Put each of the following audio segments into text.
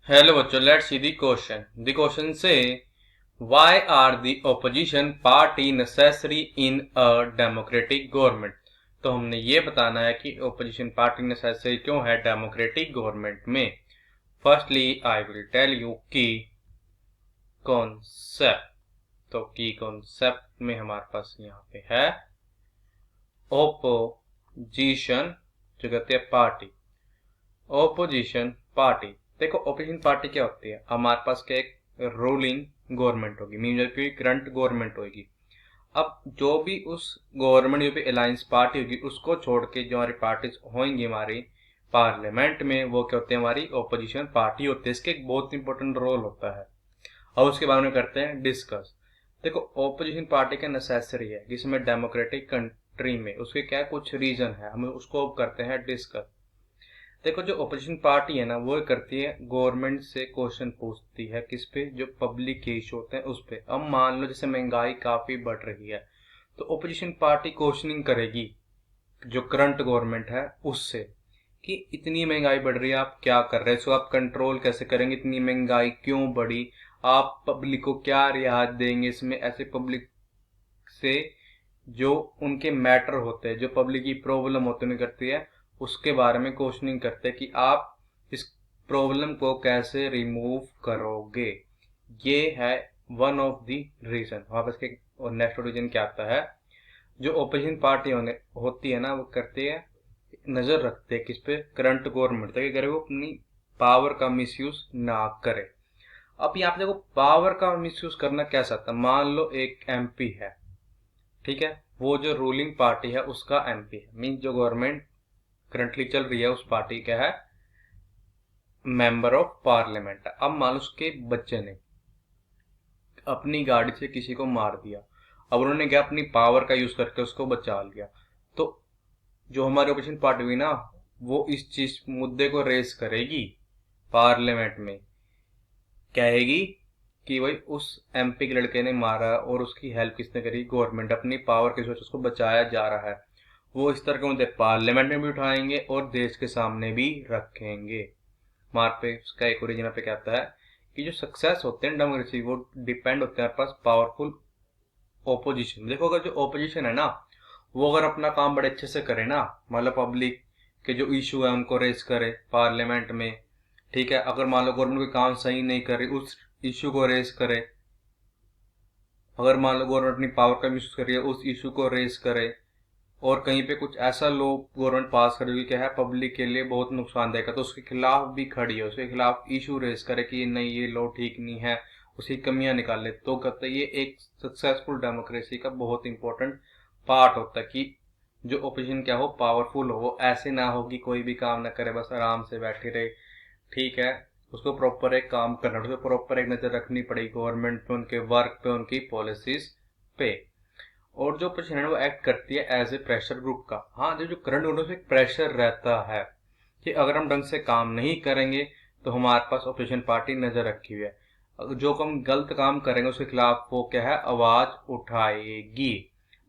Hello बच्चों, let's see the question. The question say, why are the opposition party necessary in a democratic government? तो हमने ये बताना है कि opposition party necessary क्यों है democratic government में. Firstly, I will tell you की concept. तो की concept में हमारे पास यहाँ पे है opposition जो कहते हैं पार्टी. opposition पार्टी, देखो ऑपोजिशन पार्टी क्या होती है. हमारे पास क्या एक रूलिंग गवर्नमेंट होगी, मीन की करंट गवर्नमेंट होगी. अब जो भी उस गवर्नमेंट जो भी अलायंस पार्टी होगी उसको छोड़ के जो हमारी पार्टीज होंगी हमारी पार्लियामेंट में, वो क्या होते हैं, हमारी ऑपोजिशन पार्टी होती है. इसके एक बहुत इंपॉर्टेंट रोल होता है और उसके बारे में करते हैं डिस्कस. देखो ऑपोजिशन पार्टी का नेसेसरी है जिसमें डेमोक्रेटिक कंट्री में उसके क्या कुछ रीजन है, हम उसको करते हैं डिस्कस. देखो जो अपोजिशन पार्टी है ना वो करती है गवर्नमेंट से क्वेश्चन पूछती है किस पे, जो पब्लिक के इशू होते हैं उस पे. अब मान लो जैसे महंगाई काफी बढ़ रही है तो अपोजिशन पार्टी क्वेश्चनिंग करेगी जो करंट गवर्नमेंट है उससे कि इतनी महंगाई बढ़ रही है, आप क्या कर रहे हैं, इसको आप कंट्रोल कैसे करेंगे, इतनी महंगाई क्यों बढ़ी, आप पब्लिक को क्या रियायत देंगे इसमें. ऐसे पब्लिक से जो उनके मैटर होते हैं, जो पब्लिक की प्रॉब्लम होती है करती है, उसके बारे में क्वेश्चनिंग करते हैं कि आप इस प्रॉब्लम को कैसे रिमूव करोगे. ये है वन ऑफ द रीजन. वापस के और नेक्स्ट रीजन क्या आता है, जो ओपोजिशन पार्टी होती है ना वो करती है, नजर रखते हैं किस पे, करंट गवर्नमेंट ताकि करे वो अपनी पावर का मिसयूज ना करे. अब यहाँ पे देखो पावर का मिसयूज करना कैसा आता है. मान लो एक एमपी है, ठीक है, वो जो रूलिंग पार्टी है उसका एमपी है, मीन जो गवर्नमेंट करंटली चल रही है उस पार्टी का है मेंबर ऑफ पार्लियामेंट. अब मान लो उसके बच्चे ने अपनी गाड़ी से किसी को मार दिया, अब उन्होंने क्या अपनी पावर का यूज करके उसको बचा लिया. तो जो हमारी ओपोजिशन पार्टी हुई ना वो इस चीज मुद्दे को रेस करेगी पार्लियामेंट में, कहेगी कि भाई उस एमपी के लड़के ने मारा और उसकी हेल्प किसने करी, गवर्नमेंट अपनी पावर की वजह से उसको बचाया जा रहा है. वो इस तरह के मुद्दे पार्लियामेंट में भी उठाएंगे और देश के सामने भी रखेंगे. मार पे उसका एक ओरिजिन पे क्या आता है कि जो सक्सेस होते हैं डेमोक्रेसी वो डिपेंड होते हैं पास पावरफुल ओपोजिशन. देखो अगर जो ओपोजिशन है ना वो अगर अपना काम बड़े अच्छे से करे ना, मतलब पब्लिक के जो इशू है उनको रेस करे पार्लियामेंट में, ठीक है, अगर मान लो गवर्नमेंट कोई काम सही नहीं कर रही उस इशू को रेस करे, अगर मान लो गवर्नमेंट अपनी पावर का मिस कर रही है उस इशू को रेस करे, और कहीं पे कुछ ऐसा लो गवर्नमेंट पास करेगी क्या है पब्लिक के लिए बहुत नुकसानदायक है तो उसके खिलाफ भी खड़ी है, उसके खिलाफ इशू रेस करे कि नहीं ये लो ठीक नहीं है, उसकी कमियां निकाले, तो कहते हैं ये एक सक्सेसफुल डेमोक्रेसी का बहुत इंपॉर्टेंट पार्ट होता है कि जो ओपोजिशन क्या हो पावरफुल हो. वो ऐसे ना हो कि कोई भी काम ना करे बस आराम से बैठे रहे, ठीक है, उसको प्रॉपर एक काम करना, उसको प्रॉपर एक नजर रखनी पड़ेगी गवर्नमेंट पे, उनके वर्क पे, उनकी पॉलिसीज पे. और जो ओपोजिशन है वो एक्ट करती है एज ए प्रेशर ग्रुप का. हाँ, जो जो करंट गवर्नमेंट में प्रेशर रहता है कि अगर हम ढंग से काम नहीं करेंगे तो हमारे पास ओपोजिशन पार्टी नजर रखी हुई है, अगर जो हम गलत काम करेंगे उसके खिलाफ वो क्या है आवाज उठाएगी.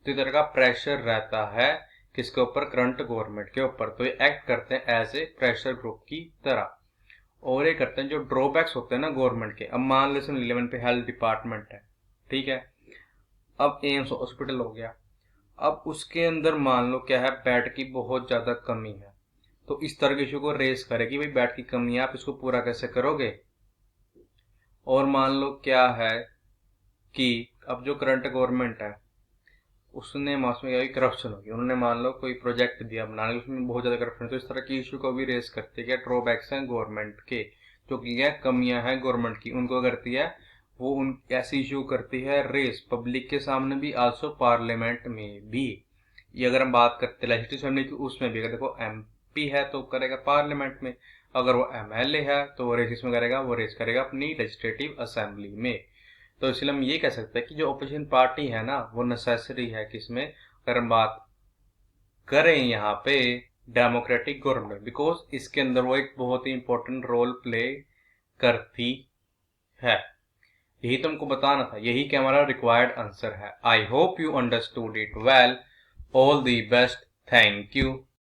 तो इस तरह का प्रेशर रहता है किसके ऊपर, करंट गवर्नमेंट के ऊपर. तो ये एक्ट करते हैं एज ए प्रेशर ग्रुप की तरह. और ये करते हैं जो ड्रॉबैक्स होते हैं ना गवर्नमेंट के. अब मान लो 11 पे हेल्थ डिपार्टमेंट है, ठीक है, अब एम्स हॉस्पिटल हो गया, अब उसके अंदर मान लो क्या है बेड की बहुत ज्यादा कमी है, तो इस तरह के इशू को रेस करेगी भाई बेड की कमी है आप इसको पूरा कैसे करोगे. और मान लो क्या है कि अब जो करंट गवर्नमेंट है उसने मास में क्या करप्शन होगी, उन्होंने मान लो कोई प्रोजेक्ट दिया बनाने उसमें बहुत ज्यादा करप्शन, तो इस तरह की इशू को भी रेस करती है. क्या ड्रॉबैक्स हैं गवर्नमेंट के, जो कि क्या कमियां हैं गवर्नमेंट की उनको करती है, वो उन ऐसी इशू करती है रेस पब्लिक के सामने भी, आल्सो पार्लियामेंट में भी. ये अगर हम बात करते हैं लेजिस्लेटिव असेंबली की उसमें भी, अगर देखो एमपी है तो करेगा पार्लियामेंट में, अगर वो एमएलए है तो वो रेस इसमें करेगा, वो रेस करेगा अपनी लेजिस्लेटिव असेंबली में. तो इसलिए हम ये कह सकते हैं कि जो ओपोजिशन पार्टी है ना वो नेसेसरी है किसमें, अगर हम बात करें यहाँ पे डेमोक्रेटिक गवर्नमेंट, बिकॉज इसके अंदर वो एक बहुत ही इंपॉर्टेंट रोल प्ले करती है. यही तुमको बताना था, यही क्या हमारा रिक्वायर्ड आंसर है. I hope you understood it well. All the best. Thank you.